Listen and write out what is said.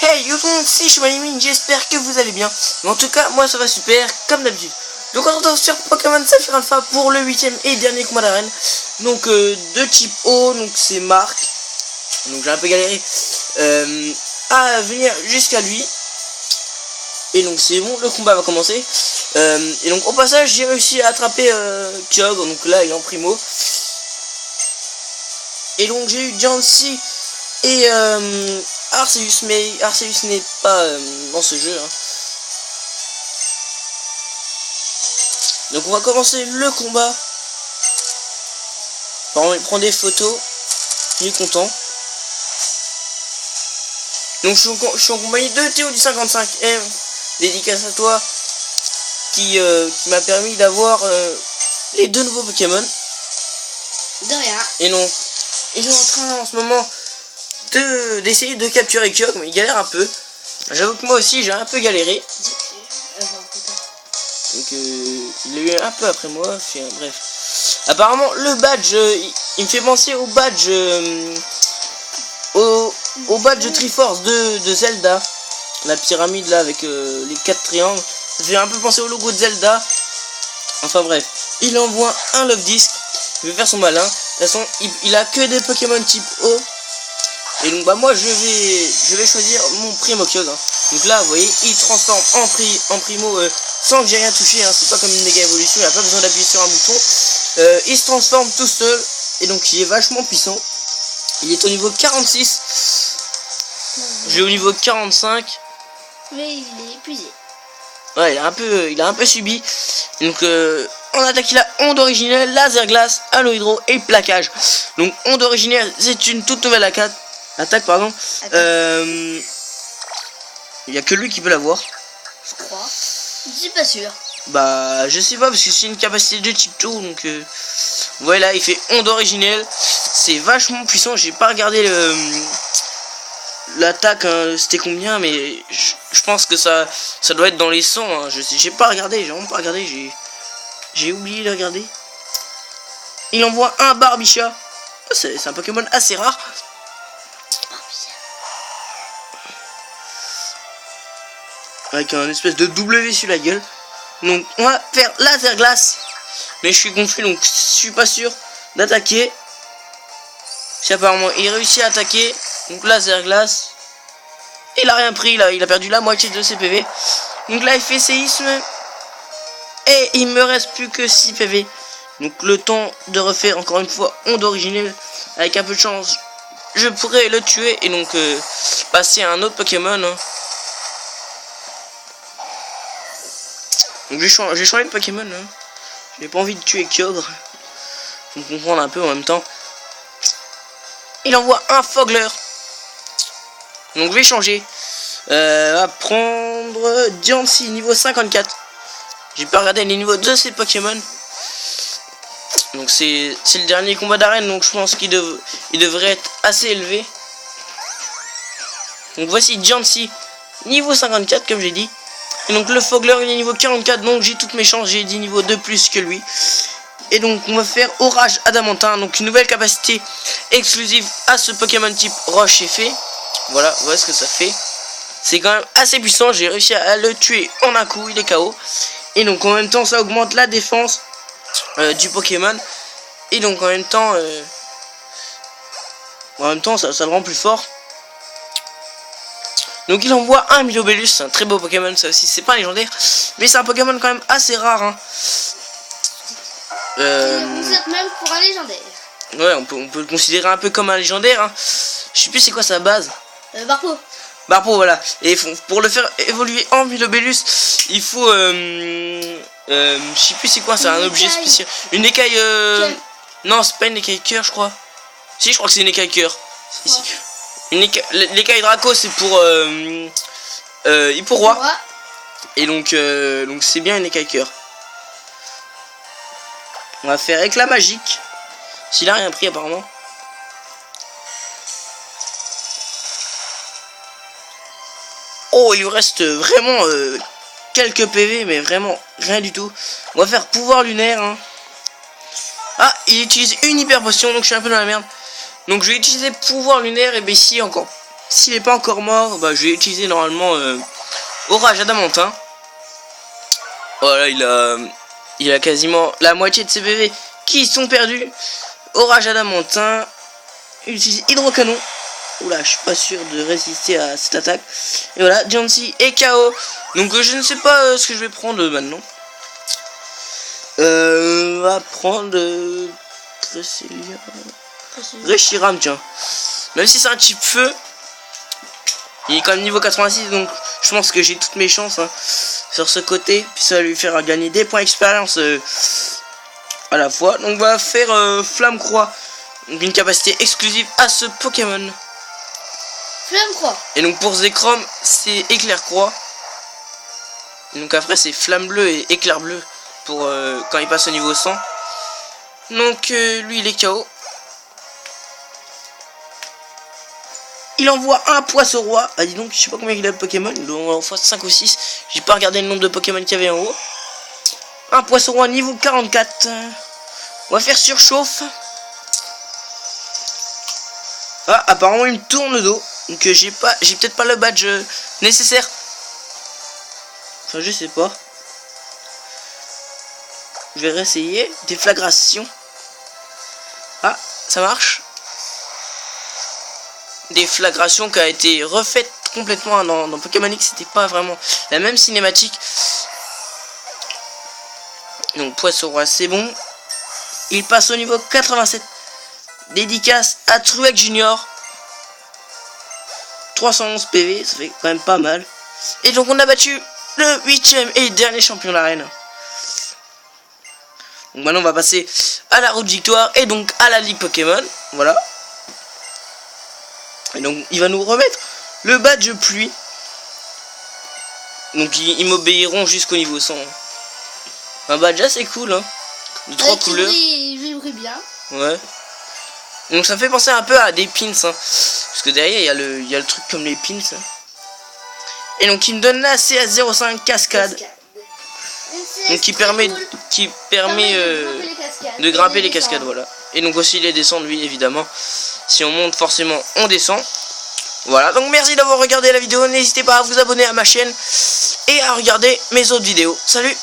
Hey yo tout le monde, c'est Choumalimine, j'espère que vous allez bien. Mais en tout cas, moi ça va super, comme d'habitude. Donc on se retrouve sur Pokémon Saphir Alpha pour le 8ème et dernier combat d'arène. Donc de type O, donc c'est Marc. Donc j'ai un peu galéré à venir jusqu'à lui. Et donc c'est bon, le combat va commencer. Et donc au passage, j'ai réussi à attraper Kyogre, donc là il est en primo. Et donc j'ai eu Jancy et Arceus, mais Arceus n'est pas dans ce jeu. Hein. Donc on va commencer le combat. Par exemple, prendre des photos. Il est content. Donc je suis en compagnie de Théo du 55M. Dédicace à toi. Qui m'a permis d'avoir les deux nouveaux Pokémon. De rien. Et non. Ils sont en train en ce moment d'essayer de capturer Kyogre, mais il galère un peu. J'avoue que moi aussi j'ai un peu galéré. Donc il a eu un peu après moi. Bref. Apparemment le badge il me fait penser au badge au badge Triforce de Zelda. La pyramide là avec les 4 triangles. Ça fait un peu penser au logo de Zelda. Enfin bref. Il envoie un Love Disc. Il veut faire son malin. De toute façon il a que des Pokémon type O. Et donc bah moi je vais choisir mon Primo Kyogre. Hein. Donc là vous voyez il transforme en Primo sans que j'ai rien touché. Hein. C'est pas comme une méga évolution. Il n'a pas besoin d'appuyer sur un bouton. Il se transforme tout seul. Et donc il est vachement puissant. Il est au niveau 46. J'ai au niveau 45. Mais il est épuisé. Ouais, il a un peu subi. Donc en attaque il a onde originelle, laser glace, halo hydro et plaquage. Donc onde originelle c'est une toute nouvelle attaque pardon. Il y a que lui qui peut l'avoir. Je crois. Je suis pas sûr. Bah je sais pas parce que c'est une capacité de type tout donc voilà il fait onde originelle. C'est vachement puissant. J'ai pas regardé l'attaque hein, c'était combien mais je pense que ça doit être dans les 100 hein. J'ai pas regardé, j'ai vraiment pas regardé, j'ai oublié de regarder. Il envoie un Barbicha. C'est un Pokémon assez rare. Avec un espèce de W sur la gueule. Donc on va faire laser glace. Mais je suis confus donc je suis pas sûr d'attaquer. Si apparemment il réussit à attaquer. Donc laser glace. Il a rien pris là, il a perdu la moitié de ses PV. Donc là il fait séisme. Et il me reste plus que 6 PV. Donc le temps de refaire encore une fois onde originelle. Avec un peu de chance je pourrais le tuer. Et donc passer à un autre Pokémon hein. Donc j'ai changé de Pokémon hein. J'ai pas envie de tuer Kyogre. Faut comprendre un peu en même temps. Il envoie un Fogler. Donc je vais changer. On va prendre Diancie niveau 54. J'ai pas regardé les niveaux de ces Pokémon. Donc c'est le dernier combat d'arène. Donc je pense qu'il devrait être assez élevé. Donc voici Diancie niveau 54 comme j'ai dit. Et donc le Fogler il est niveau 44. Donc j'ai toutes mes chances. J'ai 10 niveaux de plus que lui. Et donc on va faire Orage Adamantin. Donc une nouvelle capacité exclusive à ce Pokémon type Roche et Fée. Voilà ce que ça fait. C'est quand même assez puissant. J'ai réussi à le tuer en un coup. Il est KO. Et donc en même temps ça augmente la défense du Pokémon. Et donc en même temps ça le rend plus fort. Donc il envoie un Milobellus. C'est un très beau Pokémon ça aussi. C'est pas légendaire. Mais c'est un Pokémon quand même assez rare hein. Vous êtes même pour un légendaire. Ouais on peut le considérer un peu comme un légendaire hein. Je sais plus c'est quoi sa base. Barpo voilà. Et pour le faire évoluer en Milobellus, il faut je sais plus c'est quoi, c'est un objet spécial. Une écaille non, c'est pas une écaille cœur je crois. Si je crois que c'est une écaille cœur. Si. L'écaille Draco c'est pour Hipporoi. Et donc c'est bien une écaille cœur. On va faire éclat magique. S'il a rien pris apparemment. Oh, il lui reste vraiment quelques PV, mais vraiment rien du tout. On va faire pouvoir lunaire. Hein. Ah, il utilise une hyper potion, donc je suis un peu dans la merde. Donc je vais utiliser pouvoir lunaire et Bessie encore s'il n'est pas encore mort, bah, je vais utiliser normalement Orage Adamantin. Voilà, il a quasiment la moitié de ses PV qui sont perdus. Orage Adamantin. Il utilise Hydrocanon. Oula, je suis pas sûr de résister à cette attaque. Et voilà, Jancy est KO. Donc je ne sais pas ce que je vais prendre maintenant. On va prendre Reshiram, tiens. Même si c'est un type feu, il est quand même niveau 86, donc je pense que j'ai toutes mes chances hein, sur ce côté. Puis ça va lui faire gagner des points d'expérience à la fois. Donc on va faire Flamme Croix. Donc une capacité exclusive à ce Pokémon. Flamme Croix. Et donc pour Zekrom, c'est Éclair Croix. Et donc après c'est Flamme Bleue et Éclair Bleu pour quand il passe au niveau 100. Donc lui il est KO. Il envoie un Poisson Roi. Ah dis donc, je sais pas combien il a de Pokémon. Il en envoie 5 ou 6. J'ai pas regardé le nombre de Pokémon qu'il y avait en haut. Un Poisson Roi niveau 44. On va faire surchauffe. Ah, apparemment il me tourne dos. Donc j'ai peut-être pas le badge nécessaire. Enfin je sais pas. Je vais réessayer. Déflagration. Ah, ça marche. Déflagration qui a été refaite complètement dans Pokémon X. C'était pas vraiment la même cinématique. Donc Poisson Roi c'est bon. Il passe au niveau 87. Dédicace à Truec Junior. 311 PV, ça fait quand même pas mal. Et donc on a battu le 8ème et dernier champion de l'arène. Donc maintenant on va passer à la route victoire et donc à la ligue Pokémon. Voilà. Et donc il va nous remettre le badge pluie. Donc ils m'obéiront jusqu'au niveau 100. Un badge assez cool hein. De 3 couleurs. Il brille bien. Ouais. Donc ça fait penser un peu à des pins hein. Parce que derrière il y a le truc comme les pins hein. Et donc il me donne la CA05 cascade. Donc qui permet de grimper les cascades, voilà. Et donc aussi les descendre, oui, évidemment. Si on monte, forcément, on descend. Voilà, donc merci d'avoir regardé la vidéo. N'hésitez pas à vous abonner à ma chaîne et à regarder mes autres vidéos. Salut!